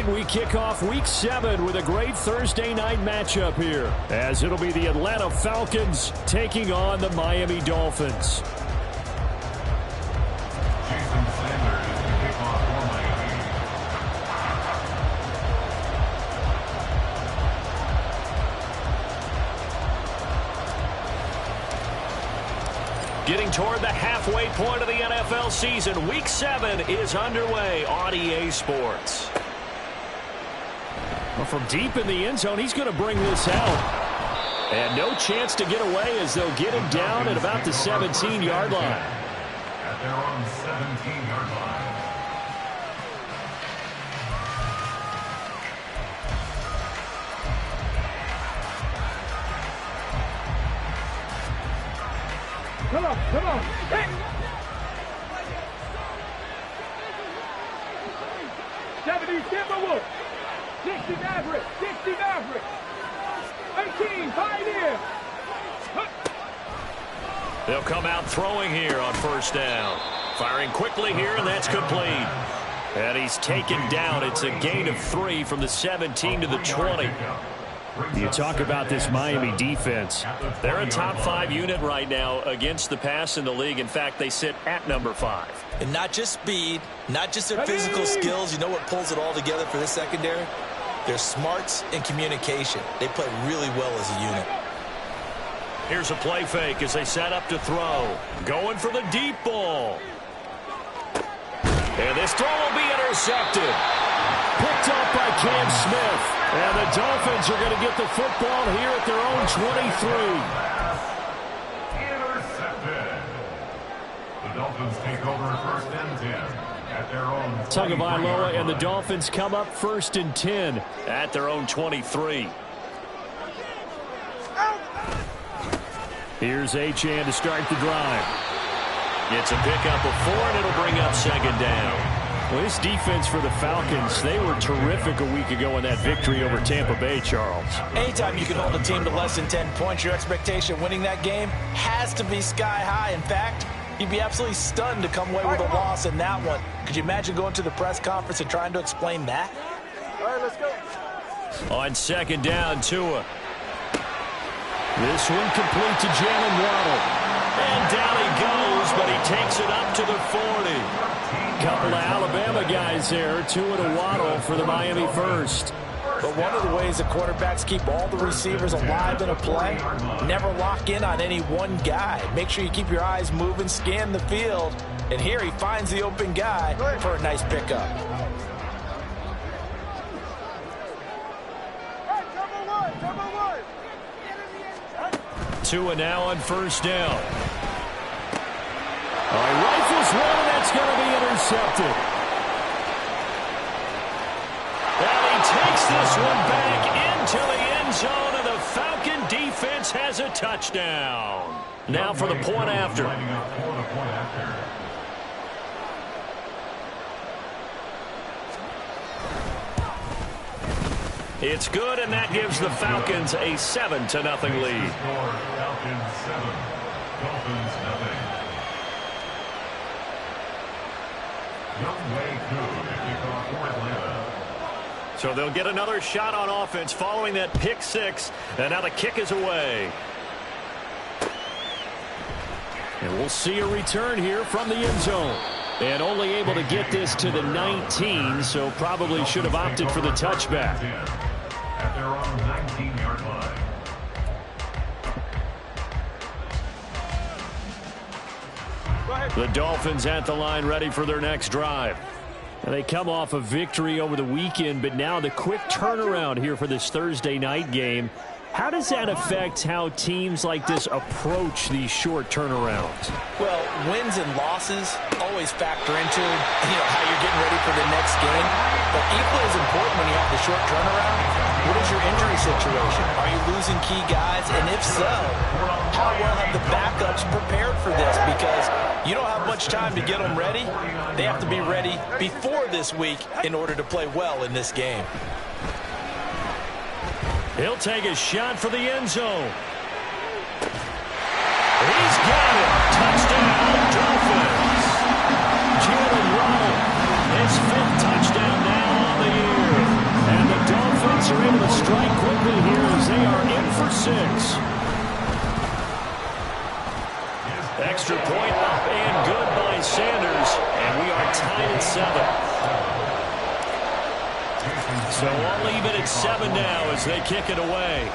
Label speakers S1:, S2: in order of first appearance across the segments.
S1: right, we kick off Week 7 with a great Thursday night matchup here, as it'll be the Atlanta Falcons taking on the Miami Dolphins. Getting toward the halfway point of the NFL season, Week 7 is underway on EA Sports. Well, from deep in the end zone, he's going to bring this out. And no chance to get away as they'll get him down at about the 17-yard line.
S2: At their own 17-yard line.
S3: Come on. Hey! 70, Timberwolves. 60 Maverick. 18, Pioneer.
S1: They'll come out throwing here on first down. Firing quickly here, and that's complete. And he's taken down. It's a gain of 3 from the 17 to the 20. You talk about this Miami defense. They're a top 5 unit right now against the pass in the league. In fact, they sit at number 5.
S4: And not just speed, not just their physical skills. You know what pulls it all together for this secondary? Their smarts and communication. They play really well as a unit.
S1: Here's a play fake as they set up to throw. Going for the deep ball. And this throw will be intercepted. Picked up by Cam Smith. And the Dolphins are going to get the football here at their own 23.
S2: Intercepted. The Dolphins take over first and 10 at their own 23-yard
S1: Tagovailoa and the
S2: line.
S1: Dolphins come up first and 10 at their own 23. Here's Achane to start the drive. It's a pickup of 4, and it'll bring up second down. Well, this defense for the Falcons, they were terrific a week ago in that victory over Tampa Bay, Charles.
S4: Anytime you can hold a team to less than 10 points, your expectation of winning that game has to be sky high. In fact, you'd be absolutely stunned to come away with a loss in that one. Could you imagine going to the press conference and trying to explain that?
S3: All right, let's go.
S1: On second down, Tua. This one complete to Jalen Waddle. And down he goes, but he takes it up to the 40. Couple of Alabama guys there, Tua to Waddle for the Miami first.
S4: But one of the ways the quarterbacks keep all the receivers alive in a play, never lock in on any one guy. Make sure you keep your eyes moving, scan the field. And here he finds the open guy for a nice pickup.
S1: Tua now on first down. All right, rifles one, and that's going to be intercepted. And he takes this one back into the end zone, and the Falcon defense has a touchdown. Now for the point after. It's good, and that gives the Falcons a 7-0 lead.
S2: Falcons 7, Dolphins 0. Young Way Koo to kick off for Atlanta.
S1: So they'll get another shot on offense following that pick 6, and now the kick is away. And we'll see a return here from the end zone. And only able to get this to the 19, so probably should have opted for the touchback.
S2: At their own 19-yard line.
S1: The Dolphins at the line ready for their next drive. And they come off a victory over the weekend, but now the quick turnaround here for this Thursday night game. How does that affect how teams like this approach these short turnarounds?
S4: Well, wins and losses always factor into how you're getting ready for the next game. But equally as important when you have the short turnaround, what is your injury situation? Are you losing key guys? And if so, how well have the backups prepared for this? Because you don't have much time to get them ready. They have to be ready before this week in order to play well in this game.
S1: He'll take a shot for the end zone. He's got it. Touchdown, Dolphins. Jalen Waddle, his 5th touchdown now on the year. 6. Extra point up and good by Sanders, and we are tied at 7. So all even at 7 now as they kick it away.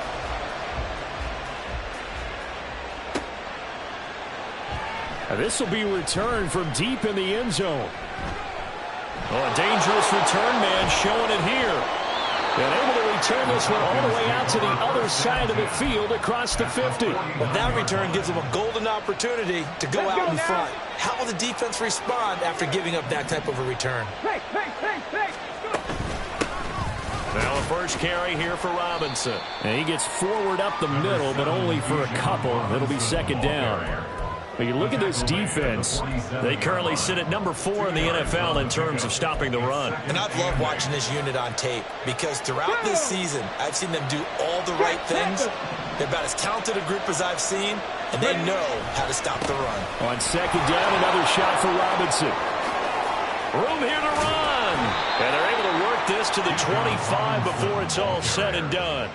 S1: This will be returned from deep in the end zone. Oh, a dangerous return man showing it here. And able to return this one all the way out to the other side of the field across the 50.
S4: Well, that return gives them a golden opportunity to go out in front. How will the defense respond after giving up that type of a return?
S1: Now a first carry here for Robinson. And he gets forward up the middle, but only for a couple. It'll be second down. But you look at this defense, they currently sit at number 4 in the NFL in terms of stopping the run.
S4: And I've loved watching this unit on tape because throughout this season, I've seen them do all the right things. They're about as talented a group as I've seen, and they know how to stop the run.
S1: On second down, another shot for Robinson. Room here to run. And they're able to work this to the 25 before it's all said and done.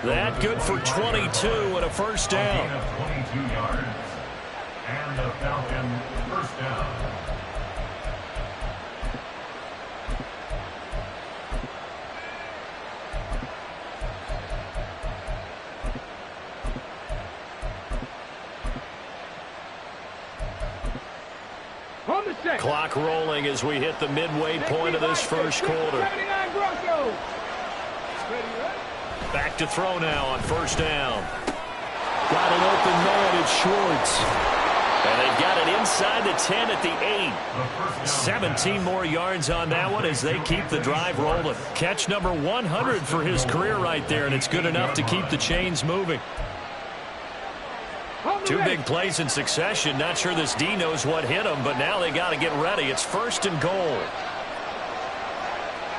S1: That good for 22 and a first down.
S2: 22 yards. And the Falcon first down.
S1: Clock rolling as we hit the midway point of this first quarter. Back to throw now on first down. Got an open man, it's Schwartz. And they've got it inside the 10 at the 8. 17 more yards on that one as they keep the drive rolling. Catch number 100 for his career right there, and it's good enough to keep the chains moving. 2 big plays in succession. Not sure this D knows what hit him, but now they got to get ready. It's first and goal.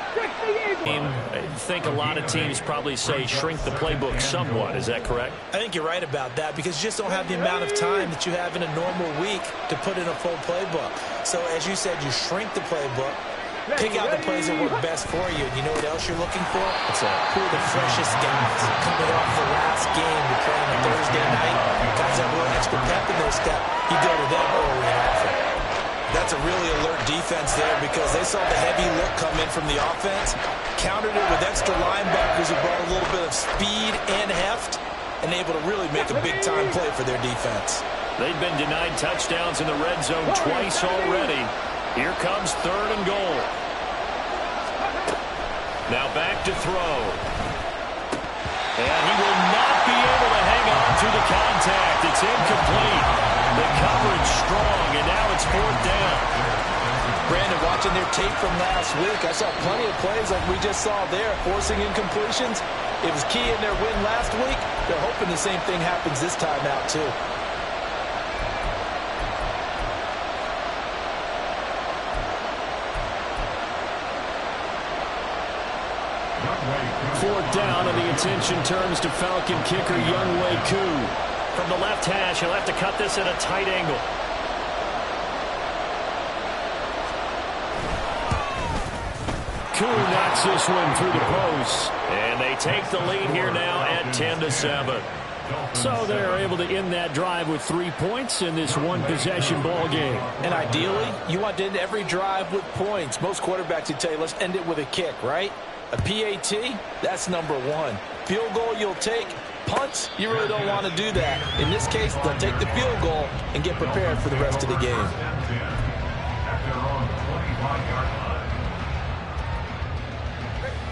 S1: I think a lot of teams probably say shrink the playbook somewhat. Is that correct?
S4: I think you're right about that because you just don't have the amount of time that you have in a normal week to put in a full playbook. So as you said, you shrink the playbook, pick out the plays that work best for you. And you know what else you're looking for?
S1: What's that?
S4: Who are the freshest guys coming off the last game? You're playing on Thursday night. Guys have a little extra pep in their step. You go to them early and often. That's a really alert defense there because they saw the heavy look come in from the offense, countered it with extra linebackers who brought a little bit of speed and heft, and able to really make a big-time play for their defense.
S1: They've been denied touchdowns in the red zone twice already. Here comes third and goal. Now back to throw. And he will not be able to hang on to the contact. It's incomplete. The coverage strong, and now it's fourth down.
S4: Brandon, watching their tape from last week, I saw plenty of plays like we just saw there, forcing incompletions. It was key in their win last week. They're hoping the same thing happens this time out, too.
S1: Fourth down, and the attention turns to Falcon kicker Younghoe Koo. From the left hash, he'll have to cut this at a tight angle. Koo knocks this one through the post. And they take the lead here now at 10-7. So they're able to end that drive with 3 points in this one-possession ball game.
S4: And ideally, you want to end every drive with points. Most quarterbacks would tell you, let's end it with a kick, right? A PAT, that's number 1. Field goal you'll take. Punts, you really don't want to do that. In this case, they'll take the field goal and get prepared for the rest of the game.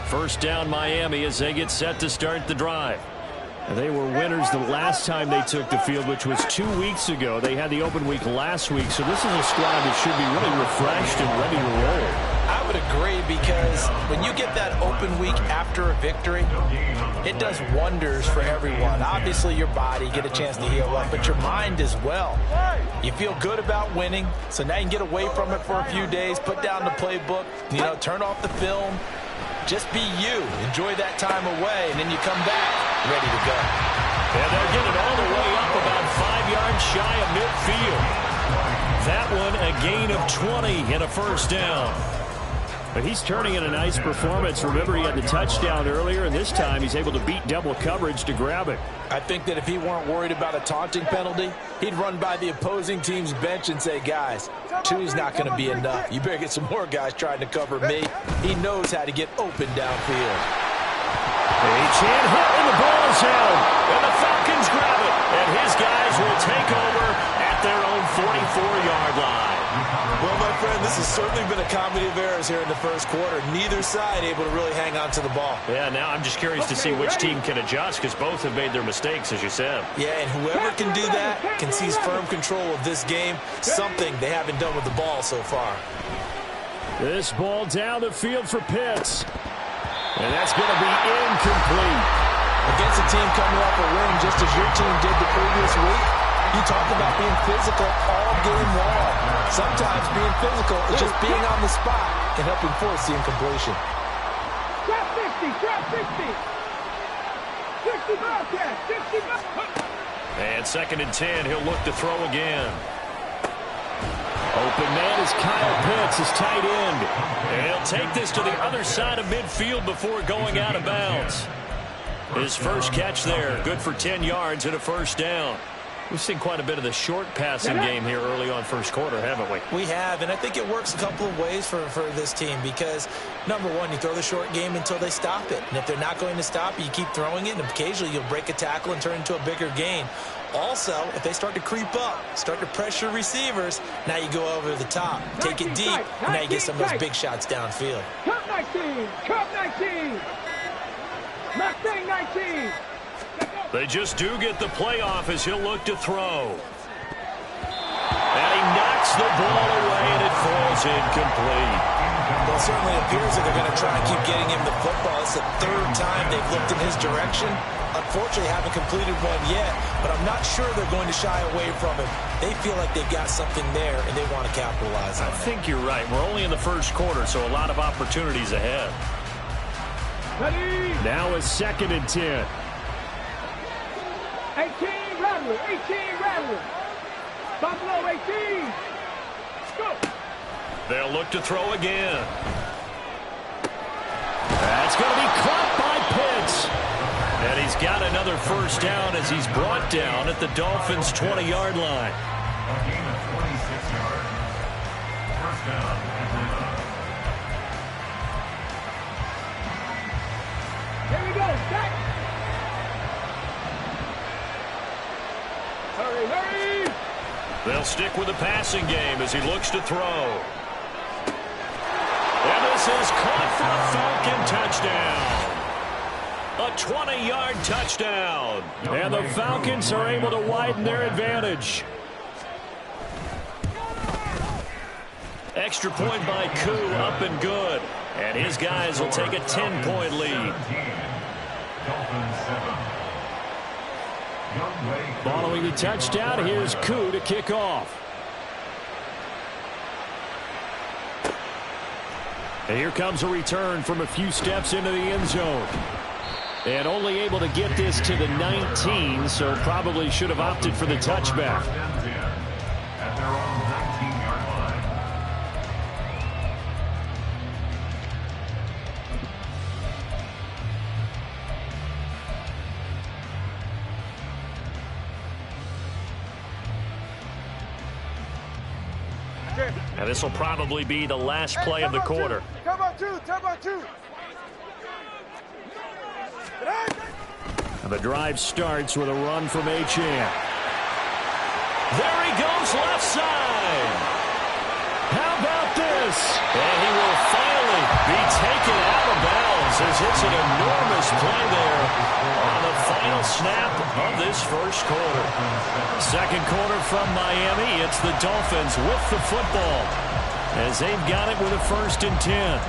S1: First down Miami as they get set to start the drive. They were winners the last time they took the field, which was 2 weeks ago. They had the open week last week, so this is a squad that should be really refreshed and ready to roll.
S4: I would agree because when you get that open week after a victory, it does wonders for everyone. Obviously, your body, get a chance to heal up, but your mind as well. You feel good about winning, so now you can get away from it for a few days, put down the playbook, turn off the film. Just be you. Enjoy that time away, and then you come back ready to go.
S1: And they'll get it all the way up about 5 yards shy of midfield. That one a gain of 20 and a first down. But he's turning in a nice performance. Remember, he had the touchdown earlier, and this time he's able to beat double coverage to grab it.
S4: I think that if he weren't worried about a taunting penalty, he'd run by the opposing team's bench and say, guys, 2's not going to be enough. You better get some more guys trying to cover me. He knows how to get open downfield.
S1: Achane hit, and the ball is held. And the Falcons grab it. And his guys will take over at their own 44-yard line.
S4: Well, my friend, this has certainly been a comedy of errors here in the first quarter. Neither side able to really hang on to the ball.
S1: Yeah, now I'm just curious to see which team can adjust, because both have made their mistakes, as you said.
S4: Yeah, and whoever can do that can seize firm control of this game, something they haven't done with the ball so far.
S1: This ball down the field for Pitts. And that's going to be incomplete.
S4: Against a team coming off a win, just as your team did the previous week, you talk about being physical all game long. Sometimes being physical is just being on the spot and helping force the incompletion.
S3: Drop 60, drop 60. 60 Bobcat, 60 Bobcat.
S1: And 2nd and 10, he'll look to throw again. Open man is Kyle Pitts, his tight end. And he'll take this to the other side of midfield before going out of bounds. His first catch there, good for 10 yards and a first down. We've seen quite a bit of the short passing game here early on first quarter, haven't we?
S4: We have, and I think it works a couple of ways for this team because, number one, you throw the short game until they stop it. And if they're not going to stop it, you keep throwing it, and occasionally you'll break a tackle and turn it into a bigger gain. Also, if they start to creep up, start to pressure receivers, now you go over the top, take it deep, and now you get some of those big shots downfield.
S3: Cup 19, Cup 19. Mustang 19.
S1: They just do get the playoff as he'll look to throw. And he knocks the ball away, and it falls incomplete.
S4: Well, it certainly appears that they're going to try and keep getting him the football. It's the 3rd time they've looked in his direction. Unfortunately, haven't completed one yet, but I'm not sure they're going to shy away from him. They feel like they've got something there, and they want to capitalize on it.
S1: I think you're right. We're only in the first quarter, so a lot of opportunities ahead.
S3: Ready?
S1: Now is 2nd and 10.
S3: 18 Rattler, 18 Rattler. Buffalo 18. Go.
S1: They'll look to throw again. That's going to be caught by Pitts. And he's got another first down as he's brought down at the Dolphins' 20-yard line.
S2: A gain of 26 yards. First down, Atlanta.
S3: Here we go. Back. Hurry, hurry.
S1: They'll stick with the passing game as he looks to throw. And this is caught for a Falcon touchdown. A 20-yard touchdown. And the Falcons are able to widen their advantage. Extra point by Koo, up and good. And his guys will take a 10-point lead. Following the touchdown, here's Koo to kick off. And here comes a return from a few steps into the end zone. And only able to get this to the 19, so probably should have opted for the touchback.
S2: At their own 19-yard line.
S1: And this will probably be the last play of the quarter.
S3: Turbo 2, Turbo 2.
S1: And the drive starts with a run from Achane. There he goes, left side. How about this? And he will finally be taken out of bounds as it's an enormous play there on the final snap of this first quarter. Second quarter from Miami. It's the Dolphins with the football as they've got it with a 1st and 10.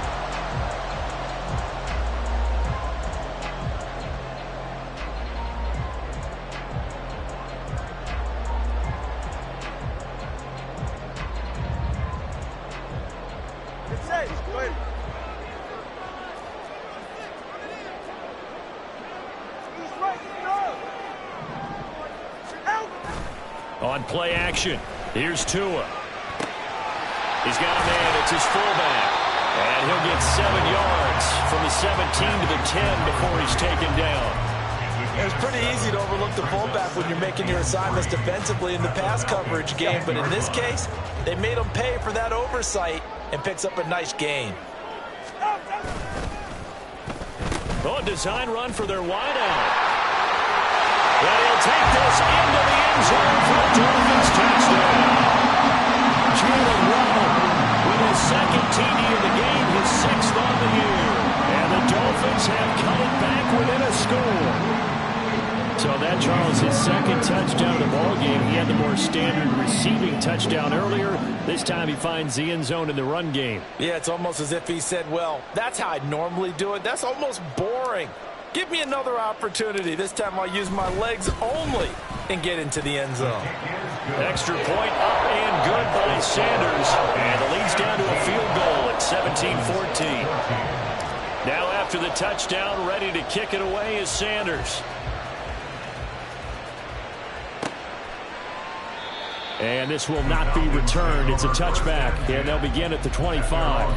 S1: On play action, here's Tua. He's got a man, it's his fullback. And he'll get 7 yards from the 17 to the 10 before he's taken down.
S4: It's pretty easy to overlook the fullback when you're making your assignments defensively in the pass coverage game, but in this case, they made him pay for that oversight and picks up a nice gain.
S1: Oh, design run for their wideout. And he'll take this into the end zone for a Dolphins touchdown. Jalen Waddle with his second TD in the game, his 6th on the year. And the Dolphins have cut it back within a score. So that, Charles, his second touchdown of the ballgame. He had the more standard receiving touchdown earlier. This time he finds the end zone in the run game.
S4: Yeah, it's almost as if he said, well, that's how I'd normally do it. That's almost boring. Give me another opportunity. This time I'll use my legs only and get into the end zone.
S1: Extra point up and good by Sanders. And it leads down to a field goal at 17-14. Now after the touchdown, ready to kick it away is Sanders. And this will not be returned. It's a touchback, and they'll begin at the 25.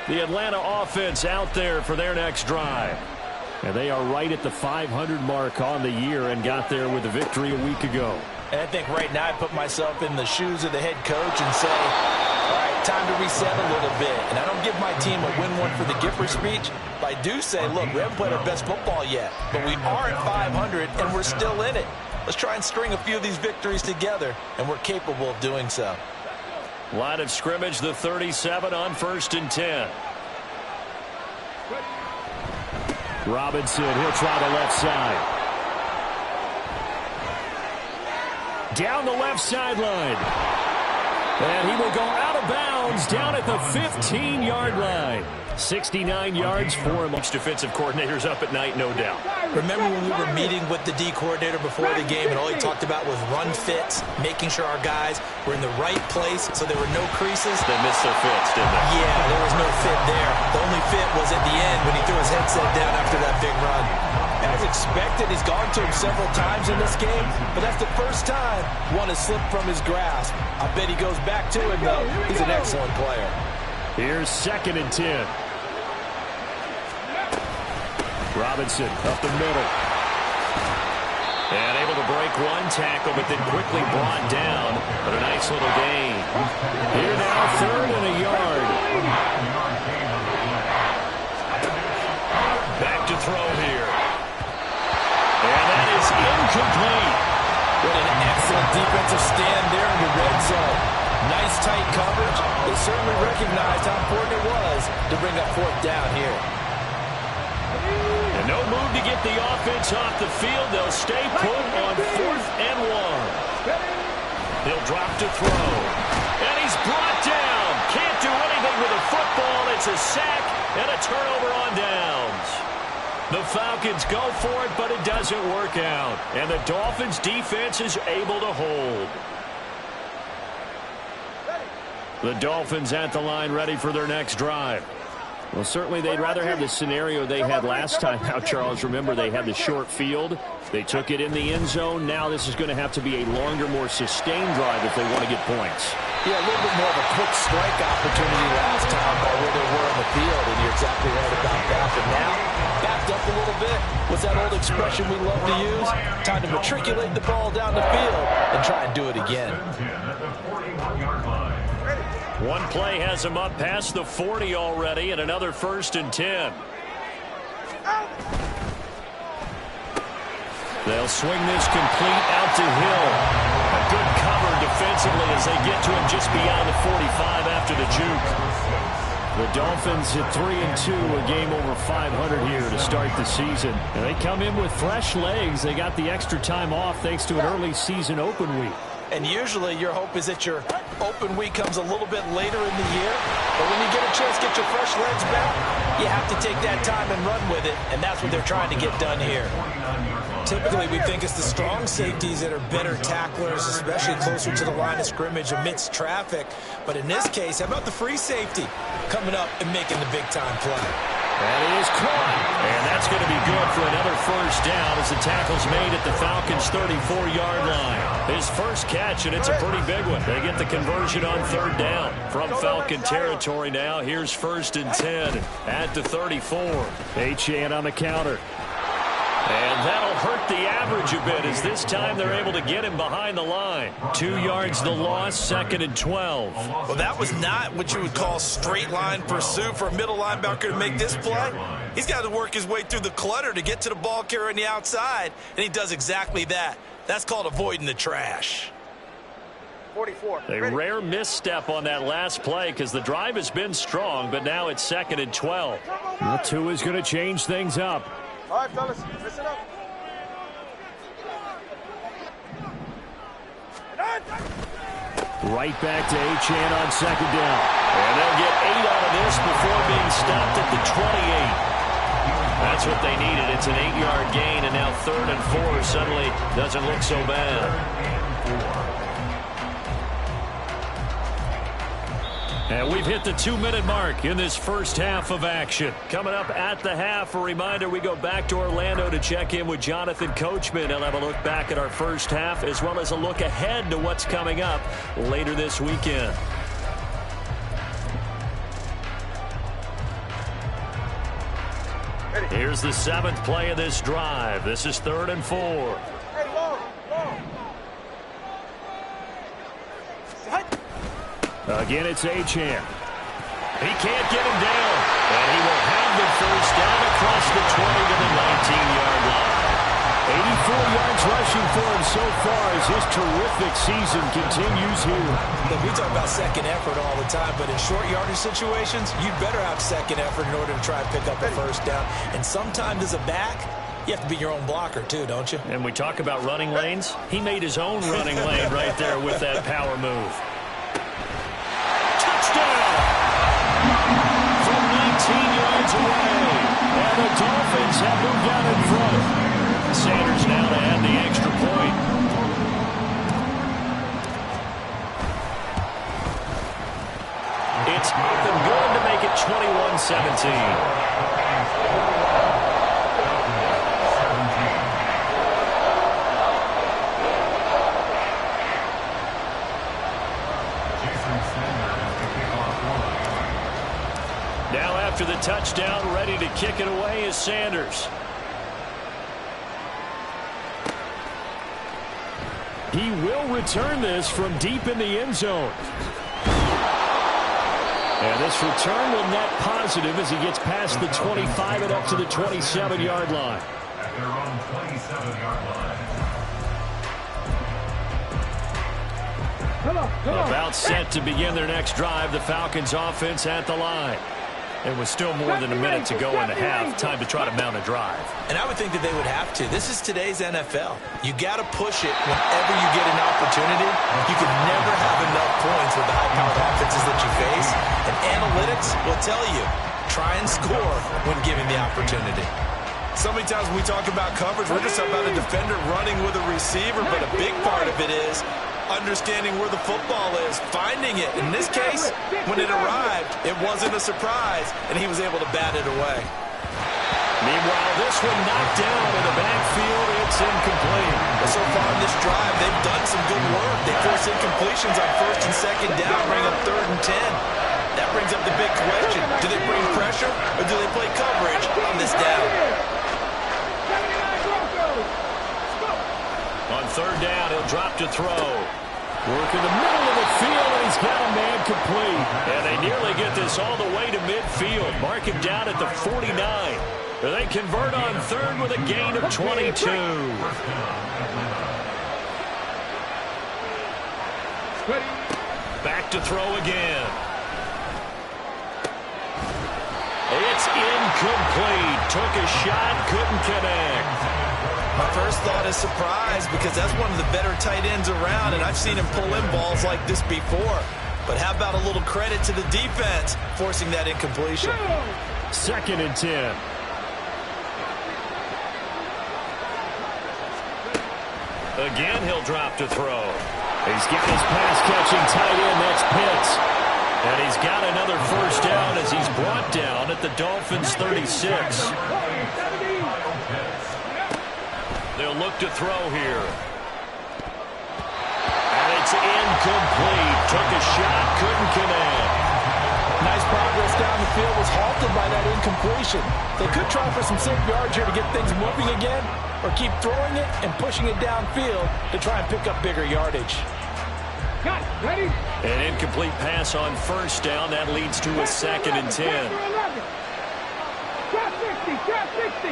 S1: The Atlanta offense out there for their next drive. And they are right at the 500 mark on the year and got there with a victory a week ago.
S4: And I think right now I put myself in the shoes of the head coach and say, all right, time to reset a little bit. And I don't give my team a win one for the Gipper speech, but I do say, look, we haven't played our best football yet, but we are at 500 and we're still in it. Let's try and string a few of these victories together, and we're capable of doing so.
S1: Line of scrimmage, the 37 on 1st and 10. Robinson, he'll try the left side. Down the left sideline. And he will go out of bounds down at the 15-yard line. 69 yards for him. Each defensive coordinator's up at night, no doubt.
S4: Remember when we were meeting with the D coordinator before the game and all he talked about was run fits, making sure our guys were in the right place so there were no creases?
S1: They missed their fits, didn't they?
S4: Yeah, there was no fit there. The only fit was at the end when he threw his headset down after that big run. As expected, he's gone to him several times in this game, but that's the first time one has slipped from his grasp. I bet he goes back to him, though. He's an excellent player.
S1: Here's 2nd and 10. Robinson up the middle. And able to break one tackle, but then quickly brought down. But a nice little gain. Here now, 3rd and a yard. Back to throw here. And that is incomplete.
S4: What an excellent defensive stand there in the red zone. Nice tight coverage. They certainly recognized how important it was to bring up 4th down here.
S1: And no move to get the offense off the field. They'll stay put on 4th and 1. He'll drop to throw. And he's brought down. Can't do anything with a football. It's a sack and a turnover on downs. The Falcons go for it, but it doesn't work out. And the Dolphins' defense is able to hold. The Dolphins at the line ready for their next drive. Well, certainly they'd rather have the scenario they had last time out, Charles. Remember, they had the short field. They took it in the end zone. Now this is going to have to be a longer, more sustained drive if they want to get points.
S4: Yeah, a little bit more of a quick strike opportunity last time by where they were on the field, and you're exactly right about that. But now, backed up a little bit. What's that old expression we love to use? Time to matriculate the ball down the field and try and do it again.
S1: One play has him up past the 40 already, and another 1st and 10. They'll swing this complete out to Hill. A good cover defensively as they get to him just beyond the 45 after the juke. The Dolphins at 3-2, a game over 500 here to start the season. And they come in with fresh legs. They got the extra time off thanks to an early season open week.
S4: And usually your hope is that your open week comes a little bit later in the year. But when you get a chance to get your fresh legs back, you have to take that time and run with it. And that's what they're trying to get done here. Typically, we think it's the strong safeties that are better tacklers, especially closer to the line of scrimmage amidst traffic. But in this case, how about the free safety coming up and making the big-time play?
S1: And he is caught. And that's going to be good for another first down as the tackle's made at the Falcons' 34-yard line. His first catch, and it's a pretty big one. They get the conversion on third down. From Falcon territory now, here's 1st and 10 at the 34. Achane on the counter. And that'll hurt the average a bit as this time they're able to get him behind the line. 2 yards the loss, 2nd and 12.
S4: Well, that was not what you would call straight line pursuit for a middle linebacker to make this play. He's got to work his way through the clutter to get to the ball carrier on the outside, and he does exactly that. That's called avoiding the trash.
S3: 44.
S1: A rare misstep on that last play because the drive has been strong, but now it's 2nd and 12. Well, Tua's going to change things up.
S3: All right, fellas, listen up.
S1: Right back to Achane on 2nd down. And they'll get 8 out of this before being stopped at the 28. That's what they needed. It's an 8-yard gain, and now 3rd and 4 suddenly doesn't look so bad. And we've hit the 2-minute mark in this first half of action. Coming up at the half, a reminder, we go back to Orlando to check in with Jonathan Coachman. He'll have a look back at our first half as well as a look ahead to what's coming up later this weekend. Here's the 7th play of this drive. This is 3rd and 4.
S3: Hey, long.
S1: Again, it's Achane. He can't get him down. And he will have the first down across the 20 to the 19-yard line. 84 yards rushing for him so far as his terrific season continues here.
S4: Look, we talk about second effort all the time, but in short yardage situations, you'd better have second effort in order to try and pick up the first down. And sometimes as a back, you have to be your own blocker too, don't you?
S1: And we talk about running lanes. He made his own running lane right there with that power move. Touchdown! From 19 yards away. And the Dolphins have moved out in front. Sanders now to add the extra point. It's up and good to make it 21-17. Now after the touchdown, ready to kick it away is Sanders. He will return this from deep in the end zone. And this return will net positive as he gets past the 25 and up to the 27-yard line.
S2: At their own 27-yard line.
S3: Come on.
S1: About set to begin their next drive. The Falcons offense at the line. It was still more than a minute to go in the half. Time to try to mount a drive.
S4: And I would think that they would have to. This is today's NFL. You got to push it whenever you get an opportunity. You can never have enough points with the high-powered offenses that you face. And analytics will tell you, try and score when given the opportunity. So many times when we talk about coverage, we're just talking about a defender running with a receiver, but a big part of it is understanding where the football is, finding it. In this case, when it arrived, it wasn't a surprise, and he was able to bat it away.
S1: Meanwhile, this one knocked down in the backfield. It's incomplete.
S4: But so far in this drive, they've done some good work. They force incompletions on 1st and 2nd down, bring up 3rd and 10. That brings up the big question. Do they bring pressure, or do they play coverage on this down?
S1: On 3rd down, he'll drop to throw. Work in the middle of the field, and he's got a man complete. And they nearly get this all the way to midfield. Mark him down at the 49. They convert on 3rd with a gain of 22. Back to throw again. It's incomplete. Took a shot, couldn't connect.
S4: My first thought is surprise because that's one of the better tight ends around, and I've seen him pull in balls like this before. But how about a little credit to the defense forcing that incompletion?
S1: 2nd and 10. Again, he'll drop to throw. He's getting his pass-catching tight end. That's Pitts. And he's got another first down as he's brought down at at the Dolphins' 36. They'll look to throw here. And it's incomplete. Took a shot, couldn't connect.
S4: Nice progress down the field was halted by that incompletion. They could try for some safe yards here to get things moving again, or keep throwing it and pushing it downfield to try and pick up bigger yardage.
S3: Ready?
S1: An incomplete pass on first down. That leads to a 2nd and 10.
S3: Drop 60, drop 60.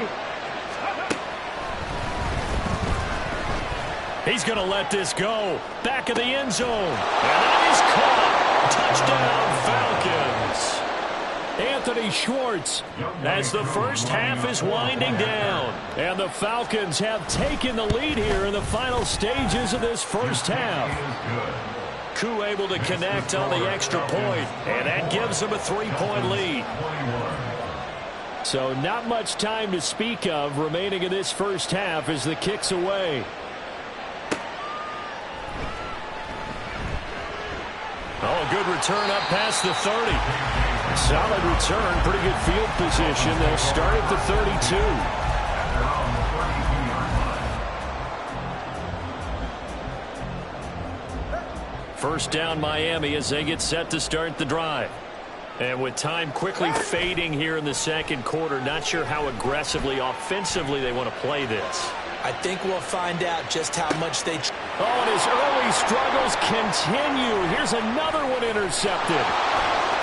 S1: He's going to let this go. Back of the end zone. And that is caught. Touchdown, Falcons. Anthony Schwartz as the first half is winding down. And the Falcons have taken the lead here in the final stages of this first half. Koo able to connect on the extra point, and that gives them a 3-point lead. So not much time to speak of remaining in this first half as the kick's away. Oh, a good return up past the 30. Solid return, pretty good field position. They'll start at the 32. First down Miami as they get set to start the drive. And with time quickly fading here in the second quarter, not sure how aggressively, offensively they want to play this.
S4: I think we'll find out just how much they...
S1: Oh, and his early struggles continue. Here's another one intercepted.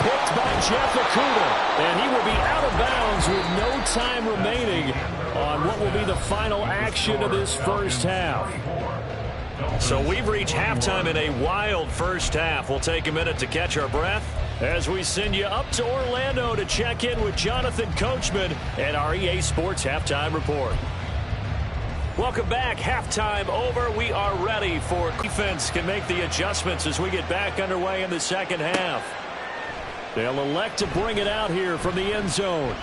S1: Picked by Jeff Okudah. And he will be out of bounds with no time remaining on what will be the final action of this first half. So we've reached halftime in a wild first half. We'll take a minute to catch our breath as we send you up to Orlando to check in with Jonathan Coachman and our EA Sports Halftime Report. Welcome back. Halftime over. We are ready for defense can make the adjustments as we get back underway in the second half. They'll elect to bring it out here from the end zone.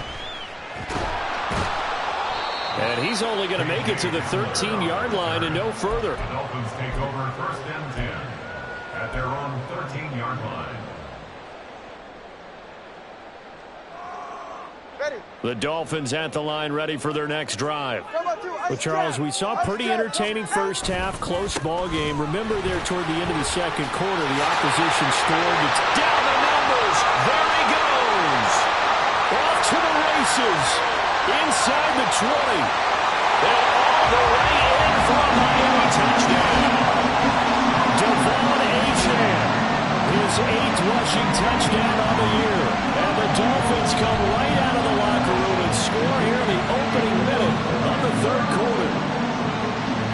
S1: And he's only going to make it to the 13-yard line and no further.
S2: The Dolphins take over 1st and 10 at their own 13-yard line.
S1: The Dolphins at the line ready for their next drive. Well, Charles, we saw a pretty entertaining first half, close ball game. Remember there toward the end of the second quarter, the opposition scored. It's down the numbers. There he goes. Off to the races. Inside the 20. And all the way in for a Miami touchdown. Devon Achane. His 8th rushing touchdown on the year. And the Dolphins come right out of the locker room and score here in the opening minute of the third quarter.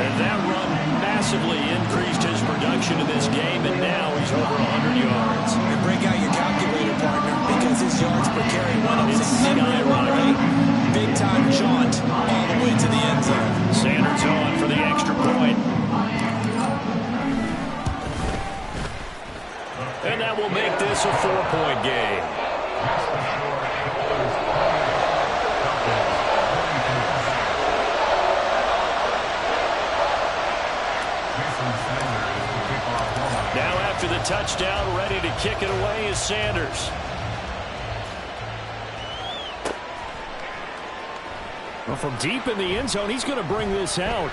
S1: And that run massively increased his production in this game, and now he's over 100 yards.
S4: And break out your calculator, partner, because his yards per carry went up significantly, right? Big-time jaunt all the way to the end zone.
S1: Sanders on for the extra point. And that will make this a 4-point game. Now after the touchdown, ready to kick it away is Sanders. Well, from deep in the end zone, he's going to bring this out.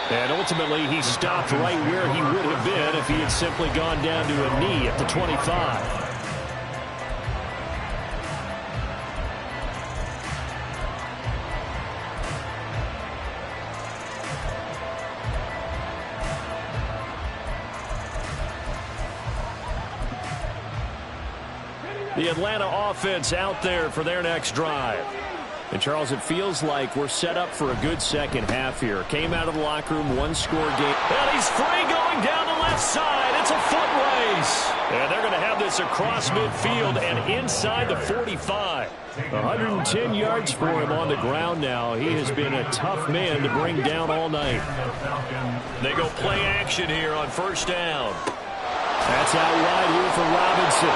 S1: And ultimately, he stopped right where he would have been if he had simply gone down to a knee at the 25. The Atlanta offense out there for their next drive. And, Charles, it feels like we're set up for a good second half here. Came out of the locker room, one-score game. And he's free going down the left side. It's a foot race. And they're going to have this across midfield and inside the 45. 110 yards for him on the ground now. He has been a tough man to bring down all night. They go play action here on first down. That's out wide here for Robinson.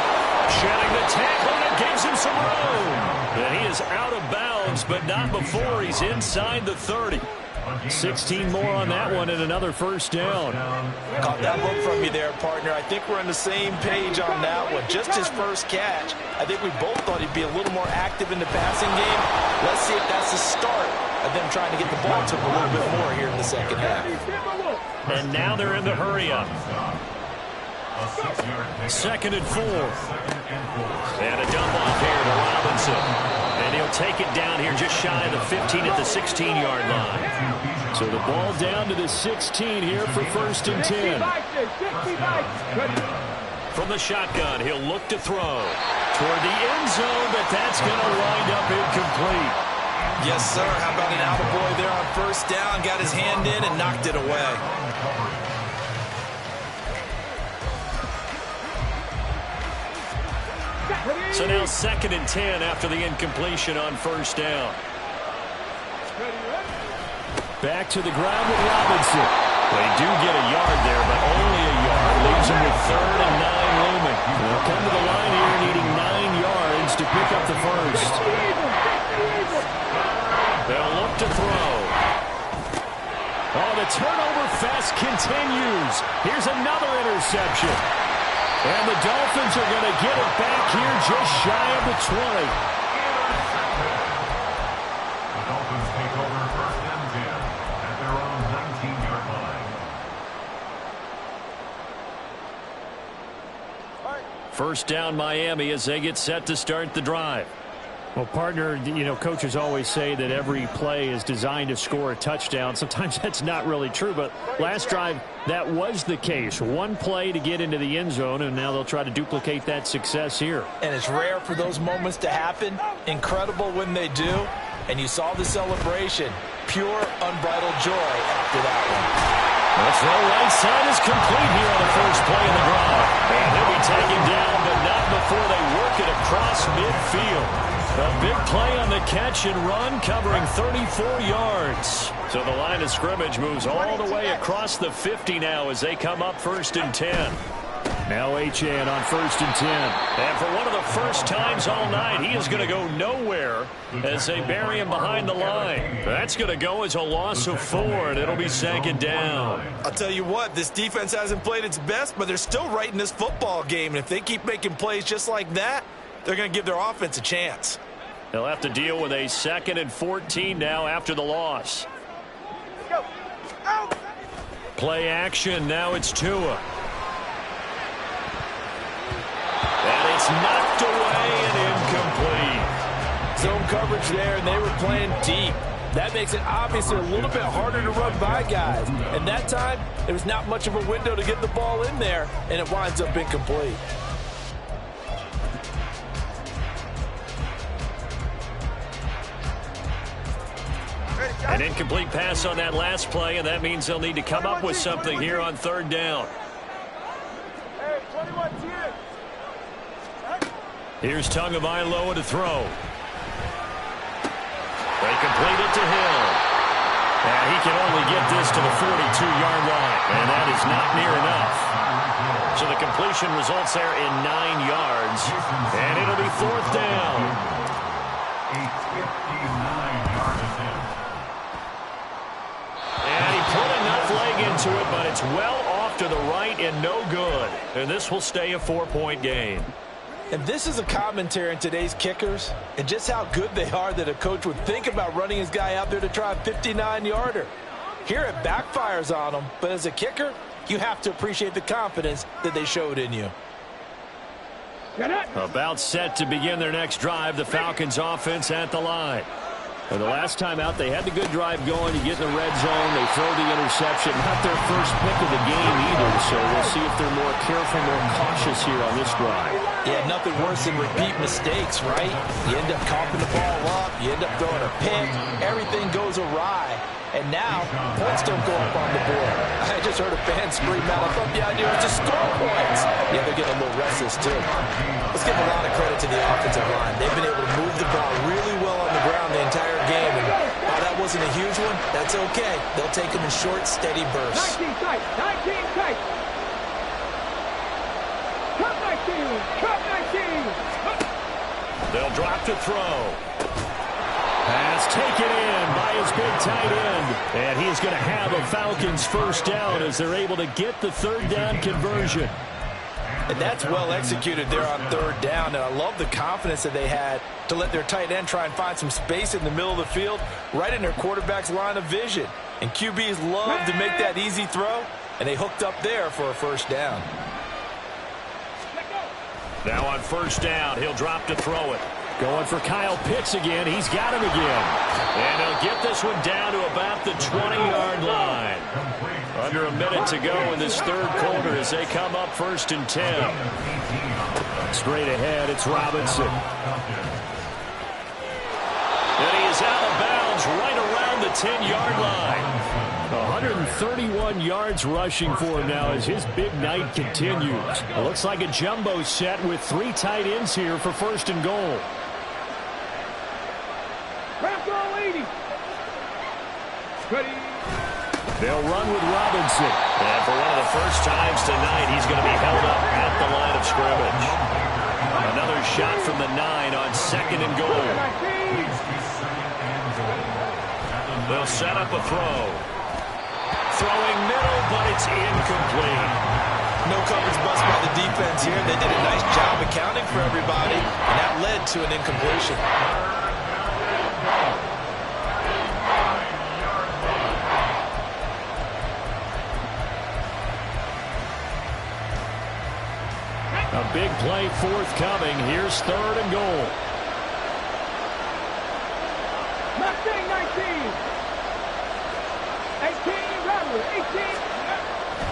S1: Shedding the tackle, and it gives him some room. And he is out of bounds, but not before he's inside the 30. 16 more on that one and another first down.
S4: Caught that look from you there, partner. I think we're on the same page on that one. Just his first catch. I think we both thought he'd be a little more active in the passing game. Let's see if that's the start of them trying to get the ball to him a little bit more here in the second half.
S1: And now they're in the hurry-up. 2nd and 4. And a dump off here to Robinson. And he'll take it down here just shy of the 15 at the 16-yard line. So the ball down to the 16 here for 1st and 10. From the shotgun, he'll look to throw toward the end zone, but that's going to wind up incomplete.
S4: Yes, sir. How about an attaboy there on 1st down? Got his hand in and knocked it away.
S1: So now 2nd and 10 after the incompletion on 1st down. Back to the ground with Robinson. They do get a yard there, but only a yard. Leaves them with 3rd and 9 looming. They'll come to the line here needing 9 yards to pick up the first. They'll look to throw. Oh, the turnover fest continues. Here's another interception. And the Dolphins are going to get it back here just shy of the 20.
S2: The Dolphins take over 1st and 10 at their own 19-yard line.
S1: 1st down Miami as they get set to start the drive.
S5: Well, partner, you know, coaches always say that every play is designed to score a touchdown. Sometimes that's not really true, but last drive, that was the case. One play to get into the end zone, and now they'll try to duplicate that success here.
S4: And it's rare for those moments to happen. Incredible when they do. And you saw the celebration. Pure, unbridled joy after that one.
S1: The throw right side is complete here on the first play of the drive. And he'll be taken down, but not before they work it across midfield. A big play on the catch and run, covering 34 yards. So the line of scrimmage moves all the way across the 50 now as they come up 1st and 10.
S5: Now Achane on 1st and 10.
S1: And for one of the first times all night, he is going to go nowhere as they bury him behind the line. That's going to go as a loss of 4, and it'll be 2nd down.
S4: I'll tell you what, this defense hasn't played its best, but they're still right in this football game. And if they keep making plays just like that, they're going to give their offense a chance.
S1: They'll have to deal with a 2nd and 14 now after the loss. Play action. Now it's Tua. And it's knocked away and incomplete.
S4: Zone coverage there, and they were playing deep. That makes it obviously a little bit harder to run by guys. And that time, there was not much of a window to get the ball in there, and it winds up incomplete.
S1: An incomplete pass on that last play, and that means they'll need to come up with something here on 3rd down. Here's Tagovailoa to throw. They complete it to Hill. And he can only get this to the 42-yard line, and that is not near enough. So the completion results there in 9 yards, and it'll be 4th down.
S2: A 59-yard attempt.
S1: And he put enough leg into it, but it's well off to the right and no good. And this will stay a 4-point game.
S4: And this is a commentary on today's kickers and just how good they are that a coach would think about running his guy out there to try a 59-yarder. Here it backfires on him, but as a kicker, you have to appreciate the confidence that they showed in you.
S1: About set to begin their next drive, the Falcons offense at the line. And the last time out, they had the good drive going. You get in the red zone, they throw the interception. Not their first pick of the game either, so we'll see if they're more careful, more cautious here on this drive.
S4: Yeah, nothing worse than repeat mistakes, right? You end up coughing the ball up, you end up throwing a pick, everything goes awry. And now, points don't go up on the board. I just heard a fan scream out, I thought the idea was to score points. Yeah, they're getting a little restless, too. Let's give a lot of credit to the offensive line. They've been able to move the ball really well on the ground the entire game. And while that wasn't a huge one, that's okay. They'll take them in short, steady bursts.
S3: 19 tight. 19 tight. Come back to you. Cut 19.
S1: They'll drop to throw.
S5: Pass taken in by his big tight end. And he is going to have a Falcons first down as they're able to get the third down conversion.
S4: And that's well executed there on third down. And I love the confidence that they had to let their tight end try and find some space in the middle of the field, right in their quarterback's line of vision. And QBs love to make that easy throw, and they hooked up there for a first down.
S1: Now on first down, he'll drop to throw it.
S5: Going for Kyle Pitts again. He's got him again.
S1: And he'll get this one down to about the 20-yard line. Under a minute to go in this third quarter as they come up 1st and 10.
S5: Straight ahead, it's Robinson.
S1: And he is out of bounds right around the 10-yard line.
S5: 131 yards rushing for him now as his big night continues. It looks like a jumbo set with 3 tight ends here for 1st and goal.
S3: Wrap all 80. Ready.
S5: They'll run with Robinson.
S1: And for one of the first times tonight, he's going to be held up at the line of scrimmage. Another shot from the 9 on 2nd and goal. They'll set up a throw. Throwing middle, but it's incomplete.
S4: No coverage bust by the defense here. They did a nice job accounting for everybody, and that led to an incompletion.
S5: A big play forthcoming. Here's 3rd and goal.
S3: Mustang 19. 18, Robert, 18.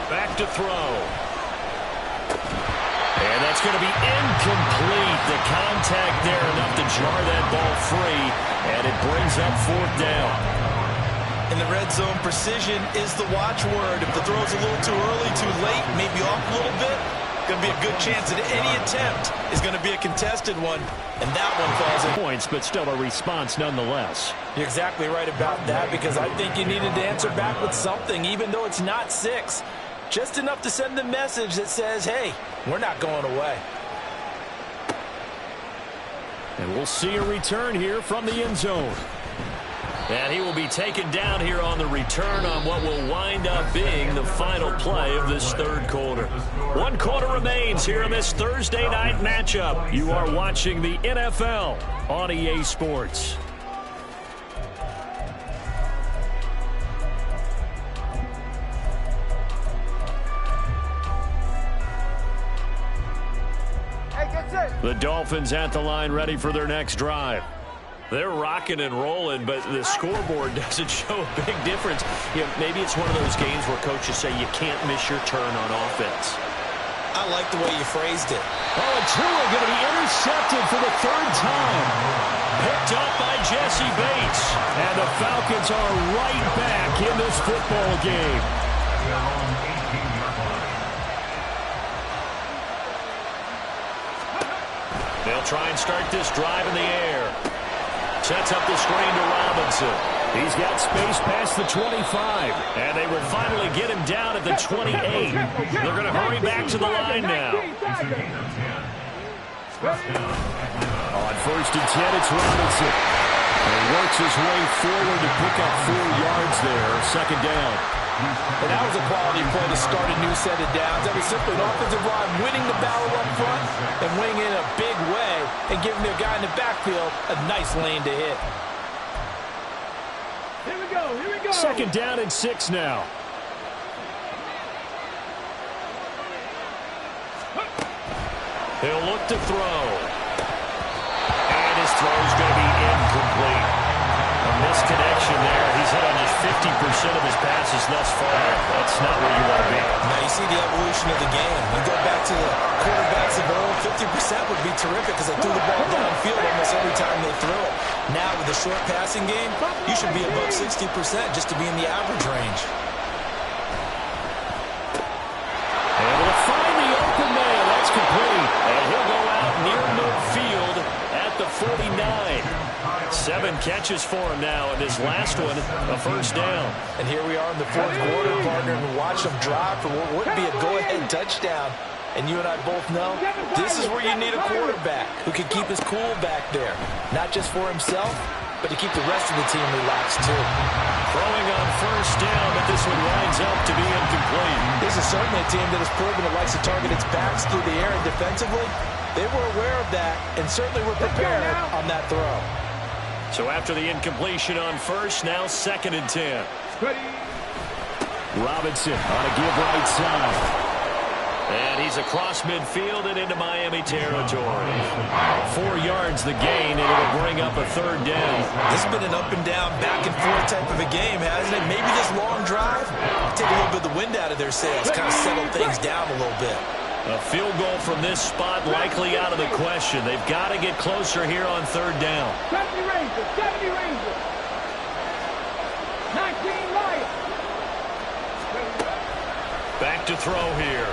S1: Back to throw. And that's going to be incomplete. The contact there enough to jar that ball free, and it brings up 4th down.
S4: In the red zone, precision is the watchword. If the throw's a little too early, too late, maybe off a little bit, going to be a good chance that any attempt is going to be a contested one, and that one falls in.
S5: Points, but still a response nonetheless.
S4: You're exactly right about that, because I think you needed to answer back with something, even though it's not 6. Just enough to send the message that says, hey, we're not going away.
S5: And we'll see a return here from the end zone.
S1: And he will be taken down here on the return on what will wind up being the final play of this third quarter. 1 quarter remains here in this Thursday night matchup. You are watching the NFL on EA Sports. The Dolphins at the line ready for their next drive. They're rocking and rolling, but the scoreboard doesn't show a big difference. You know, maybe it's one of those games where coaches say you can't miss your turn on offense.
S4: I like the way you phrased it.
S5: Oh, and Tua going to be intercepted for the 3rd time.
S1: Picked up by Jesse Bates.
S5: And the Falcons are right back in this football game.
S1: They'll try and start this drive in the air. Sets up the screen to Robinson.
S5: He's got space past the 25.
S1: And they will finally get him down at the 28. They're going to hurry back to the line now.
S5: On 1st and 10, it's Robinson. And he works his way forward to pick up 4 yards there. 2nd down.
S4: And that was a quality play to start a new set of downs. That was simply an offensive line winning the battle up front and winning in a big way and giving their guy in the backfield a nice lane to hit.
S3: Here we go, here we go.
S5: 2nd down and 6 now.
S1: He'll look to throw. And his throw is going to be incomplete. A misconnection there. He's hit on just 50% of his passes thus far. That's not where you want to be.
S4: Now you see the evolution of the game. You go back to the quarterbacks of old, 50% would be terrific because they threw the ball downfield almost every time they threw it. Now with the short passing game, you should be above 60% just to be in the average range.
S5: Able to find the open man. That's complete.
S1: And he'll go out near midfield at the 49. 7 catches for him now, and this last one, a 1st down.
S4: And here we are in the 4th quarter, partner, and watch them drive for what would be a go-ahead touchdown. And you and I both know this is where you need a quarterback who can keep his cool back there. Not just for himself, but to keep the rest of the team relaxed too.
S1: Throwing on first down, but this one winds up to be incomplete.
S4: This is certainly a team that has proven it likes to target its backs through the air, and defensively, they were aware of that and certainly were prepared on that throw.
S1: So after the incompletion on first, now 2nd and 10. Robinson on a give right side. And he's across midfield and into Miami territory. 4 yards the gain, and it'll bring up a 3rd down.
S4: This has been an up and down, back and forth type of a game, hasn't it? Maybe this long drive, take a little bit of the wind out of their sails, kind of settle things down a little bit.
S1: A field goal from this spot likely out of the question. They've got to get closer here on 3rd down.
S3: 70 Rangers, 70 Rangers. 19 Lions.
S1: Back to throw here.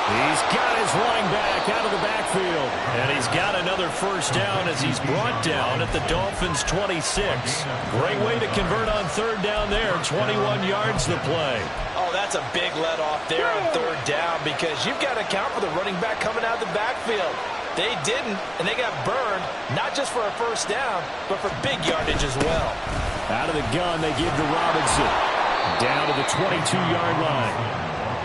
S1: He's got his running back out of the backfield. And he's got another 1st down as he's brought down at the Dolphins' 26. Great way to convert on 3rd down there. 21 yards the play.
S4: Oh, that's a big let off there on 3rd down because you've got to account for the running back coming out of the backfield. They didn't, and they got burned, not just for a 1st down, but for big yardage as well.
S1: Out of the gun, they give to Robinson. Down to the 22-yard line.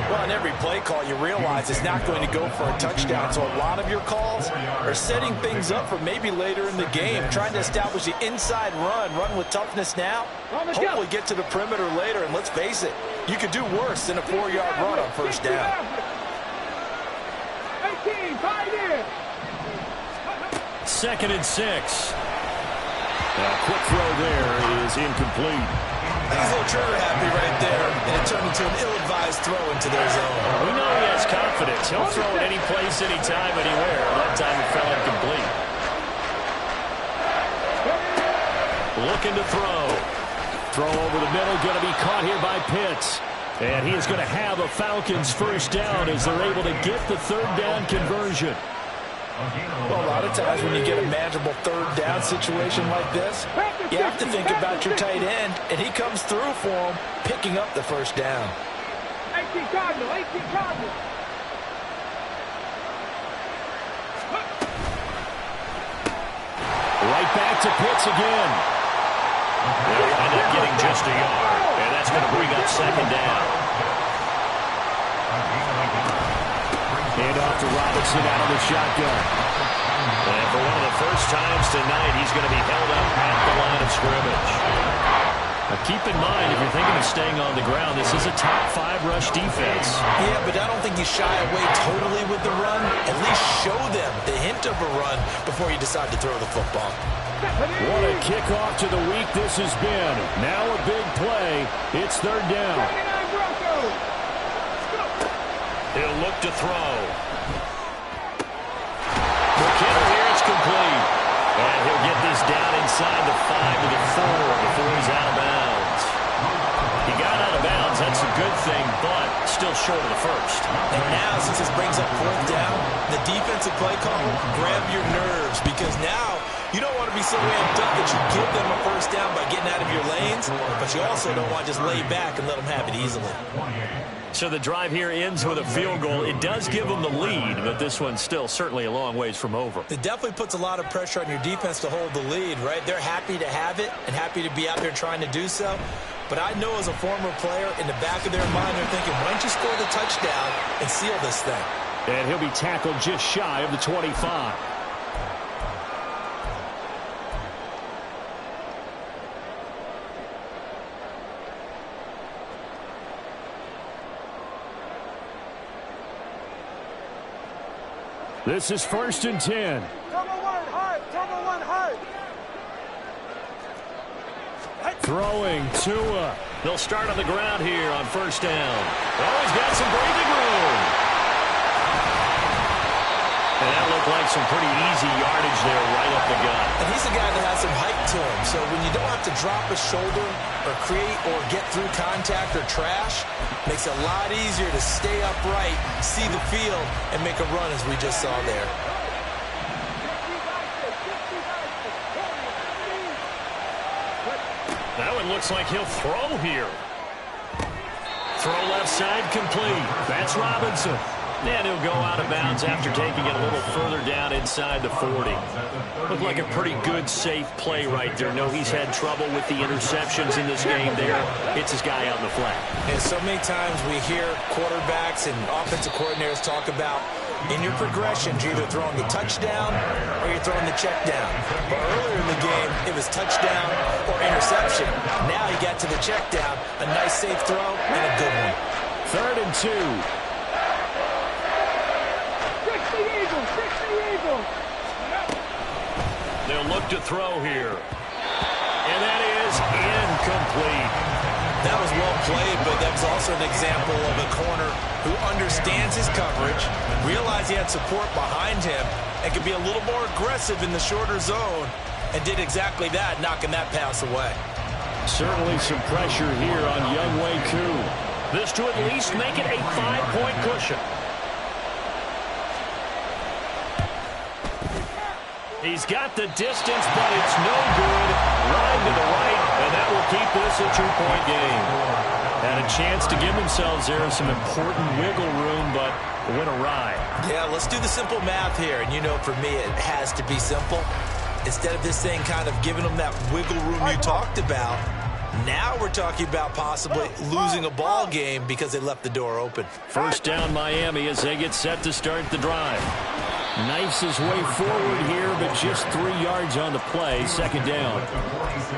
S4: Well, in every play call, you realize it's not going to go for a touchdown, so a lot of your calls are setting things up for maybe later in the game, trying to establish the inside run with toughness now, hopefully get to the perimeter later, and let's face it, you could do worse than a 4-yard run on 1st down.
S3: 18, 5 in.
S1: 2nd and 6. A quick throw there is incomplete.
S4: He's a little trigger happy right there, and it turned into an ill-advised throw into their zone.
S1: We know he has confidence. He'll throw it any place, anytime, anywhere. That time it fell incomplete. Looking to throw. Throw over the middle, going to be caught here by Pitts. And he is going to have a Falcons 1st down as they're able to get the 3rd down conversion.
S4: Well, a lot of times when you get a manageable 3rd down situation like this, you have to think about your tight end, and he comes through for him, picking up the 1st down.
S3: 18 Cardinal, 18 Cardinal.
S1: Right back to Pitts again. They'll wind up getting just a yard, and that's going to bring up 2nd down. Hand off to Robinson out of the shotgun. And for one of the first times tonight, he's going to be held up at the line of scrimmage. Now keep in mind, if you're thinking of staying on the ground, this is a top 5 rush defense.
S4: Yeah, but I don't think you shy away totally with the run. At least show them the hint of a run before you decide to throw the football.
S1: What a kickoff to the week this has been. Now a big play. It's 3rd down. He'll look to throw. McKinnon here, it's complete. And he'll get this down inside the 5 to the 4 before he's out of bounds. He got out of bounds, that's a good thing, but still short of the 1st.
S4: And now, since this brings up 4th down, the defensive play call, grab your nerves, because now you don't want to be so amped up that you give them a 1st down by getting out of your lanes, but you also don't want to just lay back and let them have it easily.
S1: So the drive here ends with a field goal. It does give them the lead, but this one's still certainly a long ways from over.
S4: It definitely puts a lot of pressure on your defense to hold the lead, right? They're happy to have it and happy to be out there trying to do so. But I know as a former player, in the back of their mind, they're thinking, why don't you score the touchdown and seal this thing?
S1: And he'll be tackled just shy of the 25. This is 1st and 10.
S3: Turbo 1 hard, Turbo 1 hard.
S1: Throwing Tua. They'll start on the ground here on 1st down. Oh, he's got some breathing room. And that looked like some pretty easy yardage there right up the gut.
S4: And he's a guy that has some height to him. So when you don't have to drop a shoulder or create or get through contact or trash, makes it a lot easier to stay upright, see the field, and make a run as we just saw there.
S1: That one looks like he'll throw here. Throw left side complete. That's Robinson. And he'll go out of bounds after taking it a little further down inside the 40. Looked like a pretty good, safe play right there. No, he's had trouble with the interceptions in this game there. Hits his guy out in the flat.
S4: And so many times we hear quarterbacks and offensive coordinators talk about in your progressions, you're either throwing the touchdown or you're throwing the check down. But earlier in the game, it was touchdown or interception. Now he got to the check down. A nice, safe throw and a good one.
S5: 3rd and 2.
S1: They'll look to throw here. And that is incomplete.
S4: That was well played, but that was also an example of a corner who understands his coverage, realized he had support behind him, and could be a little more aggressive in the shorter zone, and did exactly that, knocking that pass away.
S5: Certainly some pressure here on Younghoe Koo.
S1: This to at least make it a 5-point cushion. He's got the distance, but it's no good. Line to the right, and that will keep this a 2-point game. Had a chance to give themselves there some important wiggle room, but went awry.
S4: Yeah, let's do the simple math here. And you know, for me, it has to be simple. Instead of this thing kind of giving them that wiggle room you talked about, now we're talking about possibly losing a ball game because they left the door open.
S5: First down Miami as they get set to start the drive. Knifes his way forward here, but just 3 yards on the play. 2nd down.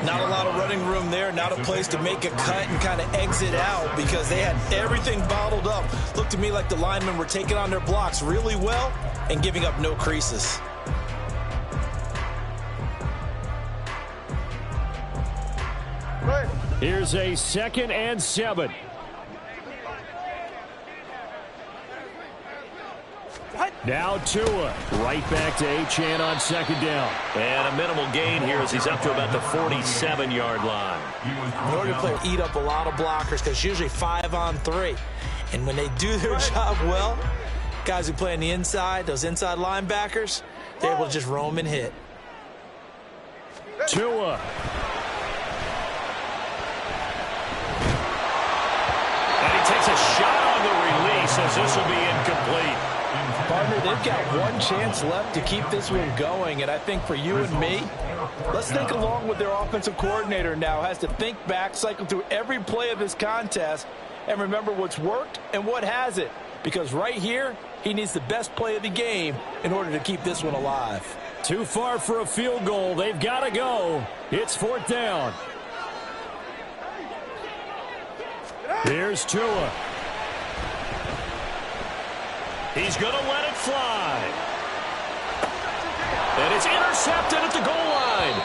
S4: Not a lot of running room there. Not a place to make a cut and kind of exit out because they had everything bottled up. Looked to me like the linemen were taking on their blocks really well and giving up no creases.
S5: Here's a 2nd and 7. Now Tua, right back to Achane on 2nd down.
S1: And a minimal gain here as he's up to about the 47-yard line.
S4: In order to play, eat up a lot of blockers because usually 5 on 3. And when they do their job well, guys who play on the inside, those inside linebackers, they're able to just roam and hit.
S5: Tua.
S1: And he takes a shot on the release as this will be incomplete.
S4: Partner, they've got one chance left to keep this one going, and I think for you and me, let's think along with their offensive coordinator now. Has to think back, cycle through every play of this contest, and remember what's worked and what hasn't. Because right here, he needs the best play of the game in order to keep this one alive.
S5: Too far for a field goal. They've got to go. It's 4th down. Here's Tua.
S1: He's going to let it fly. And it's intercepted at the goal line.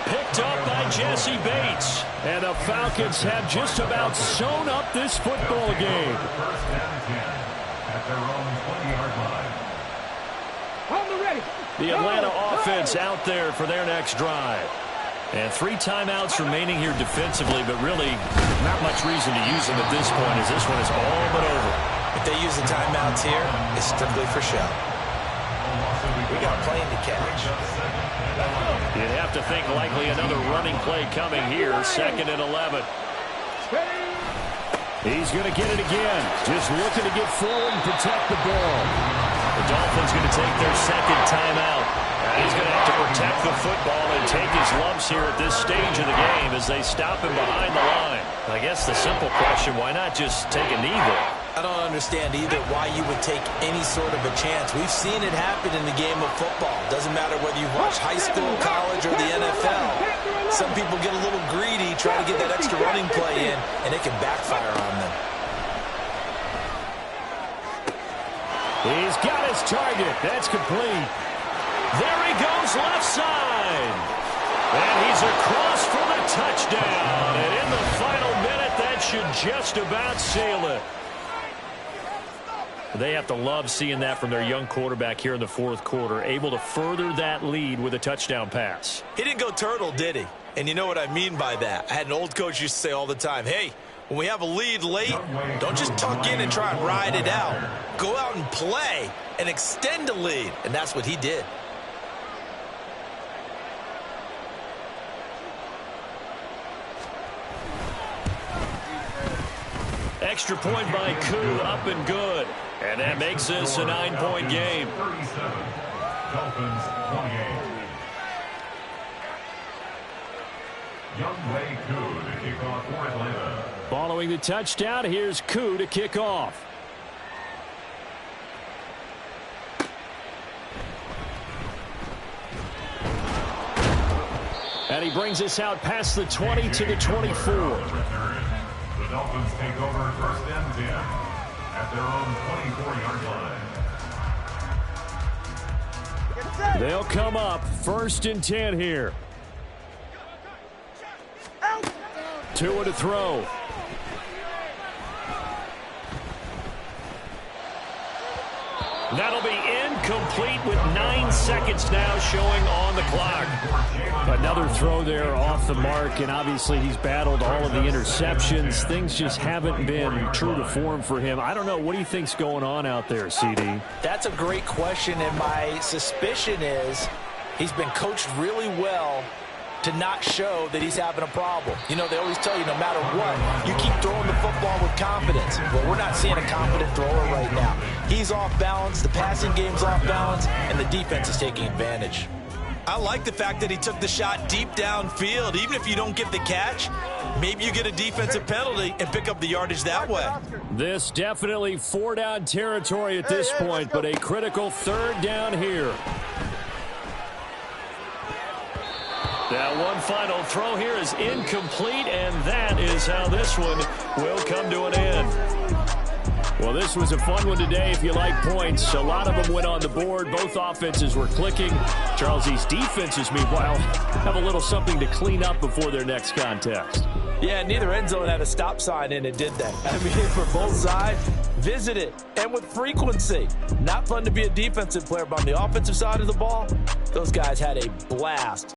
S1: Picked up by Jesse Bates.
S5: And the Falcons have just about sewn up this football game.
S2: First and 10 at their own 20-yard line.
S3: Hold the ready.
S5: The Atlanta offense out there for their next drive. And 3 timeouts remaining here defensively, but really not much reason to use them at this point as this one is all but over.
S4: If they use the timeouts here, it's strictly for show. We got a plane to catch.
S5: You'd have to think likely another running play coming here. 2nd and 11. He's going to get it again. Just looking to get forward and protect the ball.
S1: The Dolphins going to take their 2nd timeout. He's going to have to protect the football and take his lumps here at this stage of the game as they stop him behind the line. I guess the simple question, why not just take a knee there?
S4: I don't understand either why you would take any sort of a chance. We've seen it happen in the game of football. Doesn't matter whether you watch high school, college, or the NFL. Some people get a little greedy, try to get that extra running play in, and it can backfire on them.
S5: He's got his target. That's complete.
S1: There he goes left side. And he's across for the touchdown. And in the final minute, that should just about seal it.
S5: They have to love seeing that from their young quarterback here in the 4th quarter, able to further that lead with a touchdown pass.
S4: He didn't go turtle, did he? And you know what I mean by that. I had an old coach used to say all the time, hey, when we have a lead late, don't just tuck in and try and ride it out. Go out and play and extend a lead. And that's what he did.
S1: Extra point by Koo, up and good. And that makes this a 9-point game.
S2: 37. Dolphins 28. Younghoe Koo to kick off for Atlanta.
S5: Following the touchdown, here's Koo to kick off. And he brings us out past the 20 to the 24.
S2: The Dolphins take over first and 10 at their own 24-yard line.
S5: They'll come up first and 10 here. Tua to throw. That'll be incomplete with 9 seconds now showing on the clock. Another throw there off the mark, and obviously he's battled all of the interceptions. Things just haven't been true to form for him. I don't know. What do you think's going on out there, CD?
S4: That's a great question, and my suspicion is he's been coached really well to not show that he's having a problem. You know, they always tell you no matter what, you keep throwing the football with confidence. Well, we're not seeing a confident thrower right now. He's off balance, the passing game's off balance, and the defense is taking advantage.
S6: I like the fact that he took the shot deep downfield. Even if you don't get the catch, maybe you get a defensive penalty and pick up the yardage that way.
S5: This definitely 4-down territory at this point, but a critical 3rd down here. That one final throw here is incomplete, and that is how this one will come to an end. Well, this was a fun one today if you like points. A lot of them went on the board. Both offenses were clicking. Charles, these defenses, meanwhile, have a little something to clean up before their next contest.
S4: Yeah, neither end zone had a stop sign in it, did they? I mean, for both sides, visit it, and with frequency. Not fun to be a defensive player, but on the offensive side of the ball, those guys had a blast.